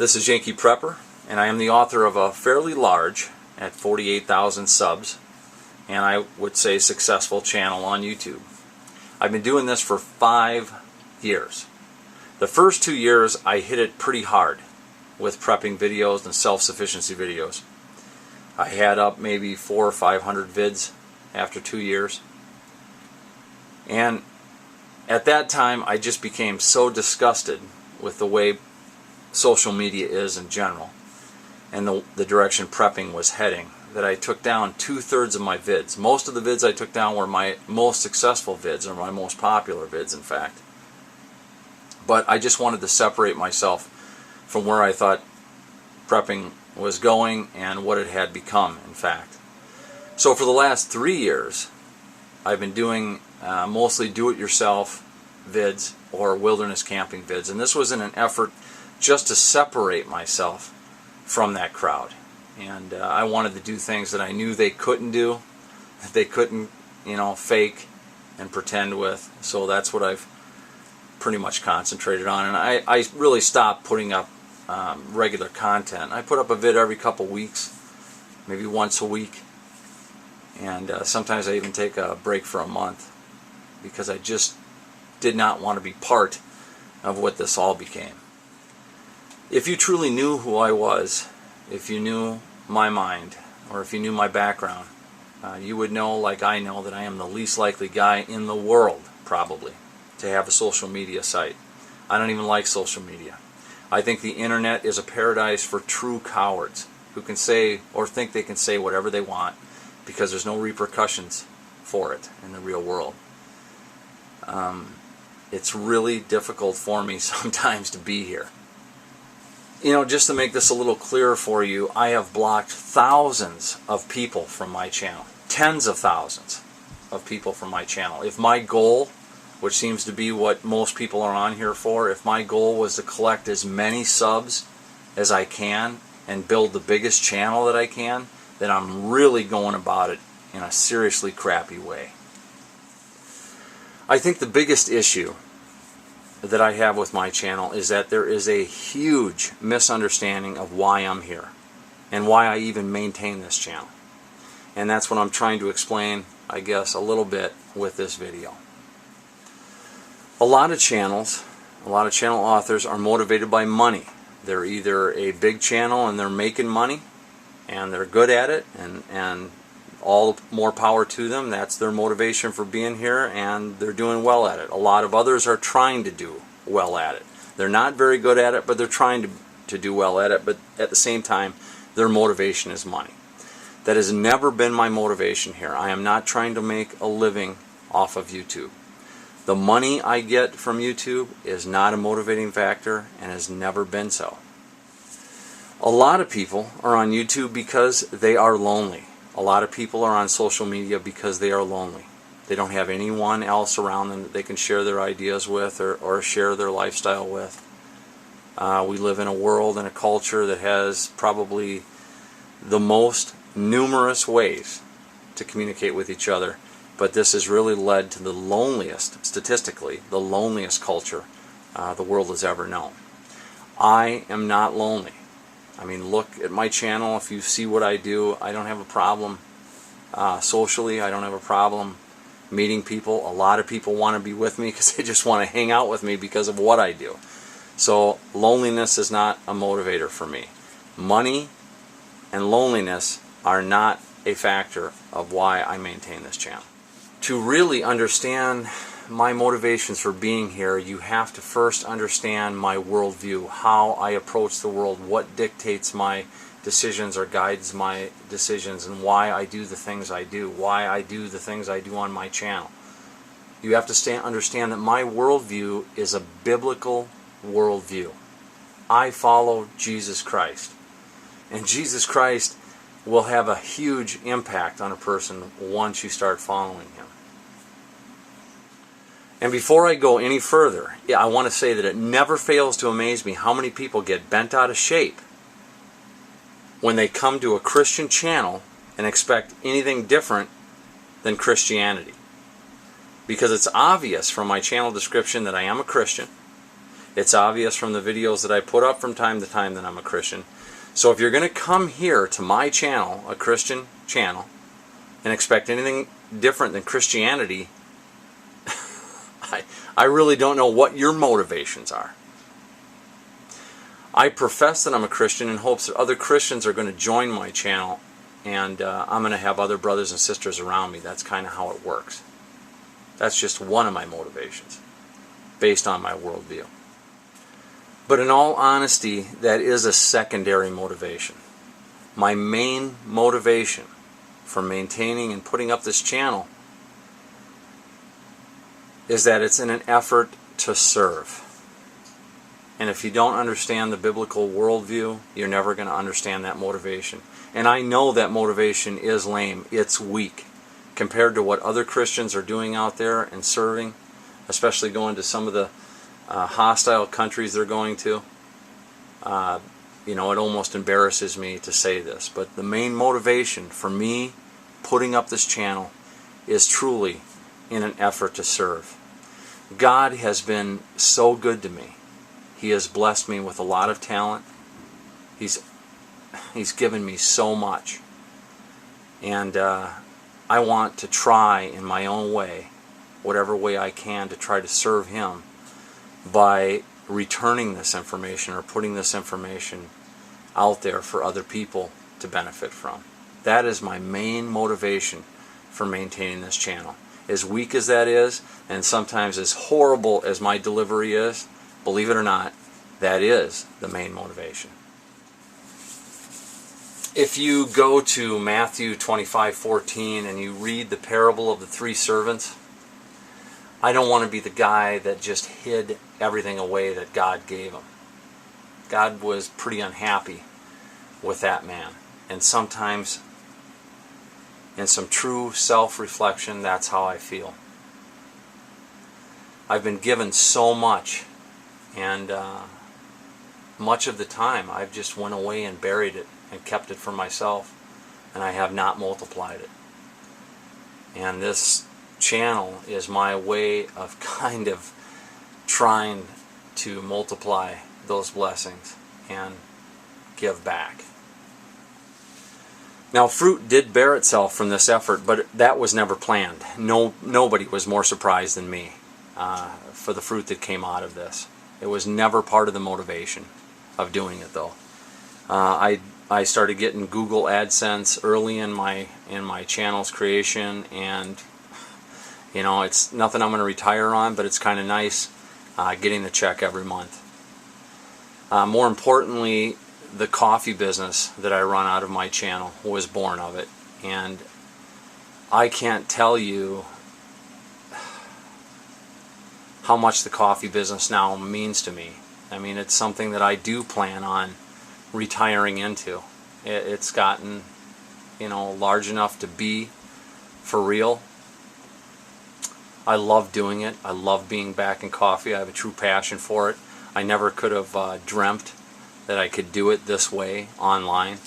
This is Yankee Prepper, and I am the author of a fairly large, at 48,000 subs, and I would say successful channel on YouTube. I've been doing this for 5 years. The first 2 years I hit it pretty hard with prepping videos and self-sufficiency videos. I had up maybe 400 or 500 vids after 2 years. And at that time I just became so disgusted with the way social media is in general and the direction prepping was heading that I took down 2/3 of my vids. Most of the vids I took down were my most successful vids, or my most popular vids in fact. But I just wanted to separate myself from where I thought prepping was going and what it had become in fact. So for the last 3 years I've been doing mostly do-it-yourself vids or wilderness camping vids, and this was in an effort just to separate myself from that crowd. And I wanted to do things that I knew they couldn't do, that they couldn't, fake and pretend with. So that's what I've pretty much concentrated on. And I really stopped putting up regular content. I put up a vid every couple weeks, maybe once a week. And sometimes I even take a break for a month because I just did not want to be part of what this all became. If you truly knew who I was, if you knew my mind, or if you knew my background, you would know, like I know, that I am the least likely guy in the world, probably, to have a social media site. I don't even like social media. I think the internet is a paradise for true cowards who can say or think they can say whatever they want because there's no repercussions for it in the real world. It's really difficult for me sometimes to be here. Just to make this a little clearer for you, I have blocked thousands of people from my channel. Tens of thousands of people from my channel. If my goal, which seems to be what most people are on here for, if my goal was to collect as many subs as I can and build the biggest channel that I can, then I'm really going about it in a seriously crappy way. I think the biggest issue that I have with my channel is that there is a huge misunderstanding of why I'm here and why I even maintain this channel. And that's what I'm trying to explain, I guess, a little bit with this video. A lot of channel authors are motivated by money. They're either a big channel and they're making money and they're good at it, and all more power to them. That's their motivation for being here, and they're doing well at it. A lot of others are trying to do well at it. They're not very good at it, but they're trying to do well at it, but at the same time their motivation is money. That has never been my motivation here. I am not trying to make a living off of YouTube. The money I get from YouTube is not a motivating factor and has never been so. A lot of people are on YouTube because they are lonely. A lot of people are on social media because they are lonely. They don't have anyone else around them that they can share their ideas with or share their lifestyle with. We live in a world and a culture that has probably the most numerous ways to communicate with each other, but this has really led to the loneliest, statistically, the loneliest culture the world has ever known. I am not lonely. I mean, look at my channel. If you see what I do, I don't have a problem socially. I don't have a problem meeting people. A lot of people want to be with me because they just want to hang out with me because of what I do. So loneliness is not a motivator for me. Money and loneliness are not a factor of why I maintain this channel. To really understand my motivations for being here, you have to first understand my worldview, how I approach the world, what dictates my decisions or guides my decisions, and why I do the things I do, why I do the things I do on my channel. You have to understand that my worldview is a biblical worldview. I follow Jesus Christ, and Jesus Christ will have a huge impact on a person once you start following him. And before I go any further, I want to say that it never fails to amaze me how many people get bent out of shape when they come to a Christian channel and expect anything different than Christianity. Because it's obvious from my channel description that I am a Christian. It's obvious from the videos that I put up from time to time that I'm a Christian. So if you're going to come here to my channel, a Christian channel, and expect anything different than Christianity, I really don't know what your motivations are. I profess that I'm a Christian in hopes that other Christians are going to join my channel, and I'm going to have other brothers and sisters around me. That's kind of how it works. That's just one of my motivations, based on my worldview. But in all honesty, that is a secondary motivation. My main motivation for maintaining and putting up this channel is that it's in an effort to serve. And if you don't understand the biblical worldview, you're never going to understand that motivation. And I know that motivation is lame. It's weak compared to what other Christians are doing out there and serving, especially going to some of the hostile countries they're going to. It almost embarrasses me to say this, but the main motivation for me putting up this channel is truly in an effort to serve. God has been so good to me. He has blessed me with a lot of talent. He's given me so much. And I want to try in my own way, whatever way I can, to try to serve Him by returning this information or putting this information out there for other people to benefit from. That is my main motivation for maintaining this channel. As weak as that is, and sometimes as horrible as my delivery is, believe it or not, that is the main motivation. If you go to Matthew 25:14 and you read the parable of the three servants, I don't want to be the guy that just hid everything away that God gave him. God was pretty unhappy with that man. And sometimes, in some true self-reflection, that's how I feel. I've been given so much, and much of the time I've just went away and buried it and kept it for myself, and I have not multiplied it. And this channel is my way of kind of trying to multiply those blessings and give back. Now, fruit did bear itself from this effort, but that was never planned. Nobody was more surprised than me for the fruit that came out of this. It was never part of the motivation of doing it, though. I started getting Google AdSense early in my channel's creation, and it's nothing I'm going to retire on, but it's kind of nice getting the check every month. More importantly, the coffee business that I run out of my channel was born of it, and I can't tell you how much the coffee business now means to me. I mean, it's something that I do plan on retiring into. It's gotten, large enough to be for real. I love doing it. I love being back in coffee. I have a true passion for it. I never could have dreamt that I could do it this way online.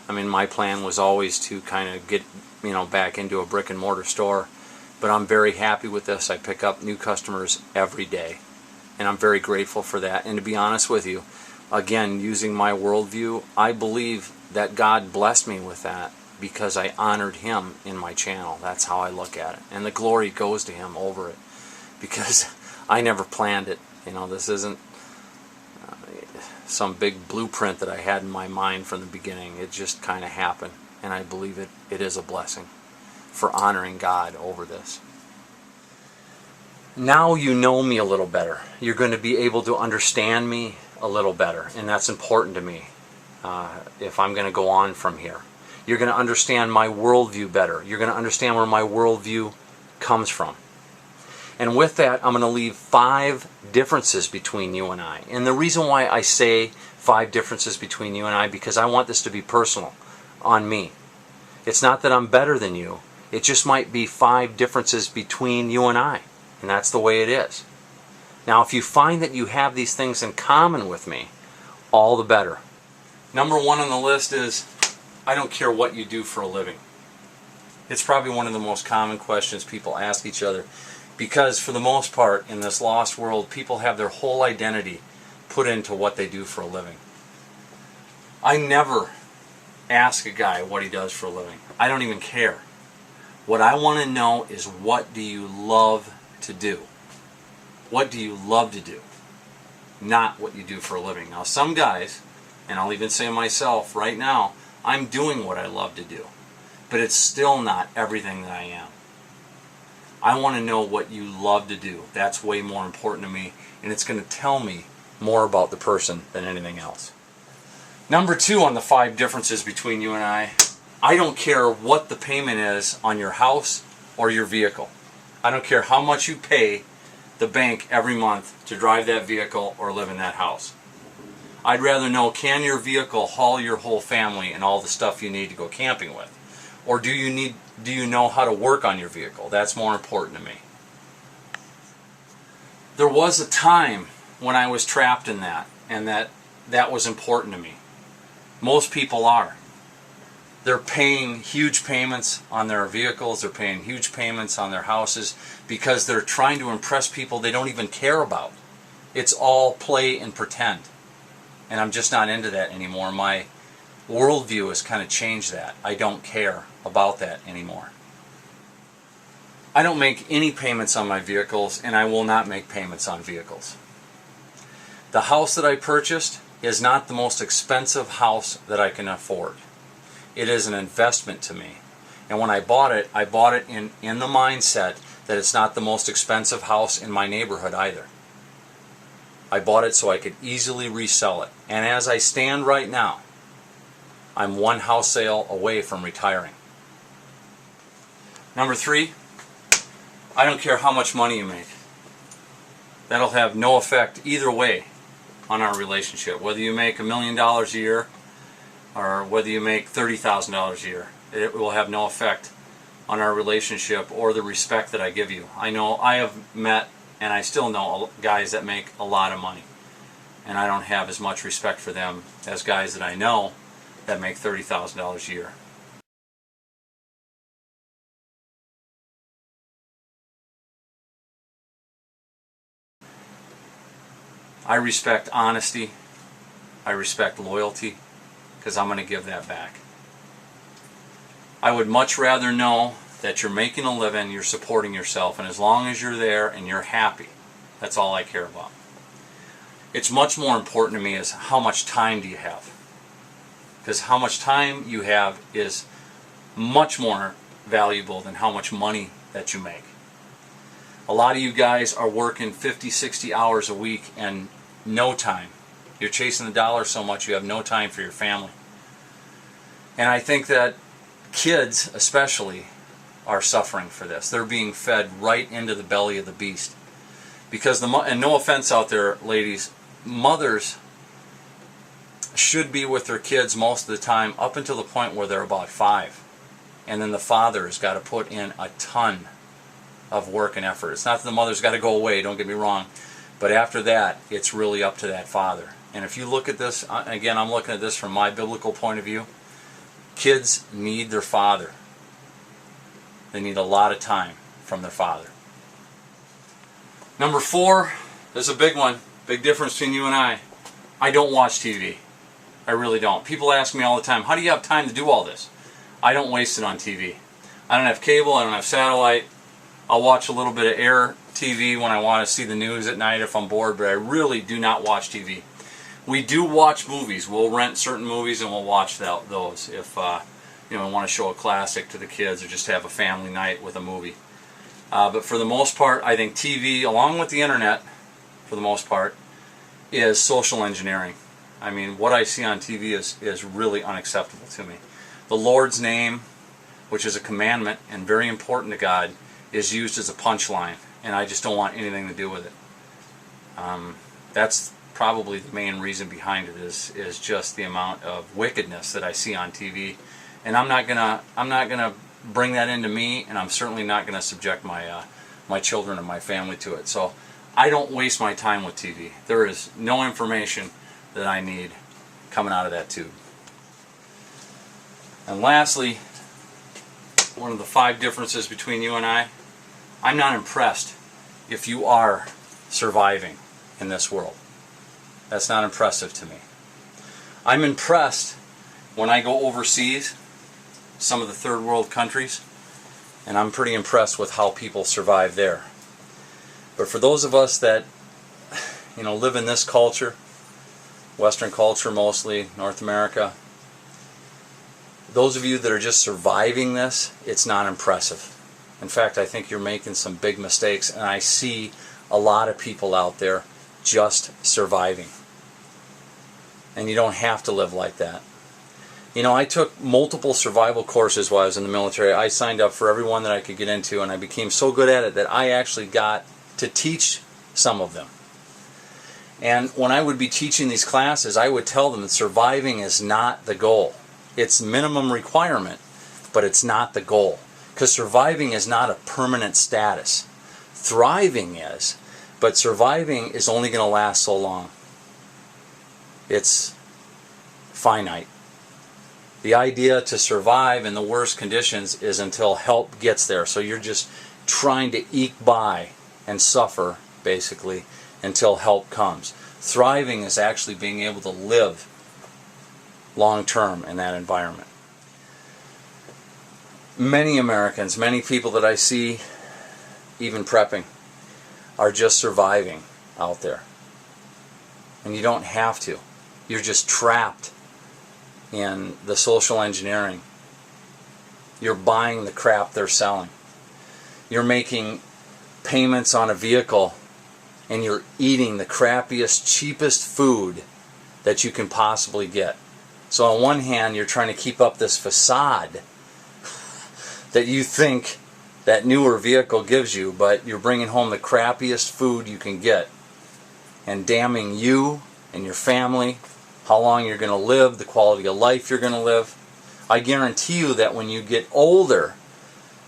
I mean, my plan was always to kind of get, back into a brick and mortar store. But I'm very happy with this. I pick up new customers every day, and I'm very grateful for that. And to be honest with you, again, using my worldview, I believe that God blessed me with that because I honored Him in my channel. That's how I look at it. And the glory goes to Him over it, because I never planned it. This isn't some big blueprint that I had in my mind from the beginning. It just kind of happened, and I believe it is a blessing for honoring God over this. Now you know me a little better. You're going to be able to understand me a little better, and that's important to me if I'm going to go on from here. You're going to understand my worldview better. You're going to understand where my worldview comes from. And with that, I'm going to leave 5 differences between you and I. And the reason why I say 5 differences between you and I, because I want this to be personal on me. It's not that I'm better than you. It just might be 5 differences between you and I. And that's the way it is. Now, if you find that you have these things in common with me, all the better. Number 1 on the list is, I don't care what you do for a living. It's probably one of the most common questions people ask each other, Because for the most part, in this lost world, people have their whole identity put into what they do for a living. I never ask a guy what he does for a living. I don't even care. What I want to know is, what do you love to do? What do you love to do? Not what you do for a living. Now some guys, and I'll even say myself right now, I'm doing what I love to do. But it's still not everything that I am. I want to know what you love to do. That's way more important to me, and it's going to tell me more about the person than anything else. Number 2 on the 5 differences between you and I don't care what the payment is on your house or your vehicle. I don't care how much you pay the bank every month to drive that vehicle or live in that house. I'd rather know, can your vehicle haul your whole family and all the stuff you need to go camping with? Or do you know how to work on your vehicle? That's more important to me. There was a time when I was trapped in that, and that was important to me. Most people are. They're paying huge payments on their vehicles, they're paying huge payments on their houses because they're trying to impress people they don't even care about. It's all play and pretend. And I'm just not into that anymore. My worldview has kind of changed that. I don't care about that anymore. I don't make any payments on my vehicles, and I will not make payments on vehicles. The house that I purchased is not the most expensive house that I can afford. It is an investment to me. And when I bought it in the mindset that it's not the most expensive house in my neighborhood either. I bought it so I could easily resell it. And as I stand right now, I'm one house sale away from retiring. Number 3, I don't care how much money you make. That'll have no effect either way on our relationship. Whether you make $1 million a year or whether you make $30,000 a year, it will have no effect on our relationship or the respect that I give you. I know I have met, and I still know, guys that make a lot of money, and I don't have as much respect for them as guys that I know that make $30,000 a year. I respect honesty. I respect loyalty, because I'm going to give that back. I would much rather know that you're making a living, you're supporting yourself, and as long as you're there and you're happy, that's all I care about. It's much more important to me is how much time do you have. Because how much time you have is much more valuable than how much money that you make. A lot of you guys are working 50, 60 hours a week and no time. You're chasing the dollar so much you have no time for your family. And I think that kids especially are suffering for this. They're being fed right into the belly of the beast. Because and no offense out there, ladies, mothers should be with their kids most of the time up until the point where they're about 5. And then the father's got to put in a ton of work and effort. It's not that the mother's got to go away, don't get me wrong, but after that, it's really up to that father. And if you look at this, again, I'm looking at this from my biblical point of view, kids need their father. They need a lot of time from their father. Number 4, there's a big one, big difference between you and I. I don't watch TV. I really don't. People ask me all the time, how do you have time to do all this? I don't waste it on TV. I don't have cable, I don't have satellite. I'll watch a little bit of air TV when I want to see the news at night if I'm bored, but I really do not watch TV. We do watch movies. We'll rent certain movies and we'll watch those if we want to show a classic to the kids or just have a family night with a movie. But for the most part, I think TV, along with the internet, for the most part, is social engineering. I mean, what I see on TV is really unacceptable to me. The Lord's name, which is a commandment and very important to God, is used as a punchline, and I just don't want anything to do with it. That's probably the main reason behind it is just the amount of wickedness that I see on TV, and I'm not gonna bring that into me, and I'm certainly not gonna subject my children and my family to it. So I don't waste my time with TV. There is no information that I need coming out of that tube. And lastly, one of the 5 differences between you and I'm not impressed if you are surviving in this world. That's not impressive to me. I'm impressed when I go overseas, some of the third world countries, and I'm pretty impressed with how people survive there. But for those of us that, live in this culture, Western culture mostly, North America, those of you that are just surviving this, it's not impressive. In fact, I think you're making some big mistakes, and I see a lot of people out there just surviving. And you don't have to live like that. I took multiple survival courses while I was in the military. I signed up for every one that I could get into, and I became so good at it that I actually got to teach some of them. And when I would be teaching these classes, I would tell them that surviving is not the goal. It's minimum requirement, but it's not the goal. Because surviving is not a permanent status. Thriving is, but surviving is only going to last so long. It's finite. The idea to survive in the worst conditions is until help gets there. So you're just trying to eke by and suffer, basically, until help comes. Thriving is actually being able to live long term in that environment. Many Americans, many people that I see even prepping, are just surviving out there. And you don't have to. You're just trapped in the social engineering. You're buying the crap they're selling. You're making payments on a vehicle, and you're eating the crappiest, cheapest food that you can possibly get. So on one hand, you're trying to keep up this facade that you think that newer vehicle gives you, but you're bringing home the crappiest food you can get and damning you and your family, how long you're going to live, the quality of life you're going to live. I guarantee you that when you get older,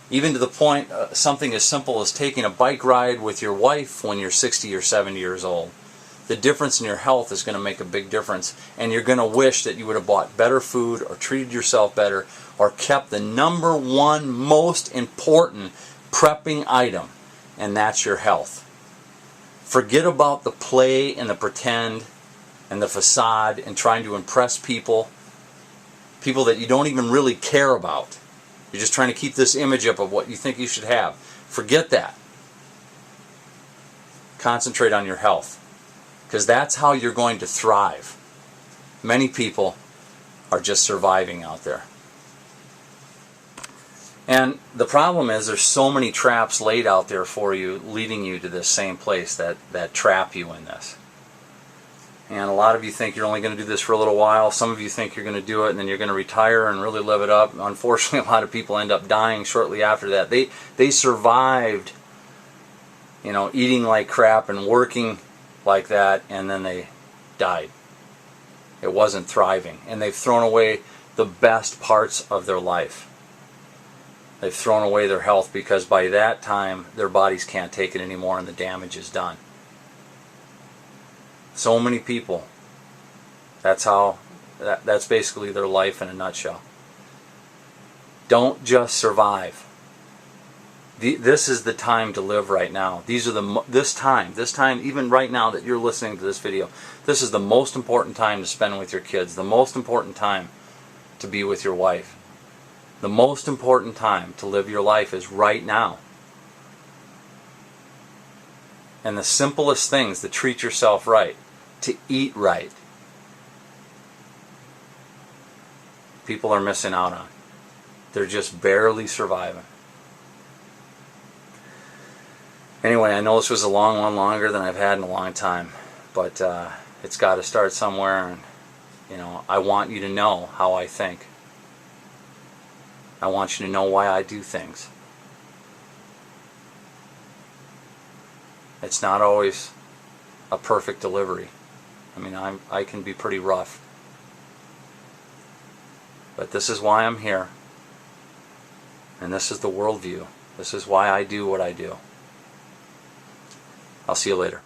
even to the point something as simple as taking a bike ride with your wife when you're 60 or 70 years old, the difference in your health is going to make a big difference, and you're going to wish that you would have bought better food or treated yourself better or kept the number one most important prepping item, and that's your health. Forget about the play and the pretend and the facade and trying to impress people that you don't even really care about. You're just trying to keep this image up of what you think you should have. Forget that. Concentrate on your health, because that's how you're going to thrive. Many people are just surviving out there. And the problem is there's so many traps laid out there for you, leading you to this same place that trap you in this. And a lot of you think you're only going to do this for a little while. Some of you think you're going to do it and then you're going to retire and really live it up. Unfortunately, a lot of people end up dying shortly after that. They survived, eating like crap and working like that, and then they died. It wasn't thriving. And they've thrown away the best parts of their life. They've thrown away their health because by that time their bodies can't take it anymore and the damage is done. So many people, that's basically their life in a nutshell. Don't just survive. This is the time to live right now. This time, even right now that you're listening to this video, this is the most important time to spend with your kids, the most important time to be with your wife. The most important time to live your life is right now. And the simplest things, to treat yourself right, to eat right, people are missing out on. They're just barely surviving. Anyway, I know this was a long one, longer than I've had in a long time, but it's got to start somewhere, and I want you to know how I think. I want you to know why I do things. It's not always a perfect delivery. I can be pretty rough. But this is why I'm here. And this is the worldview. This is why I do what I do. I'll see you later.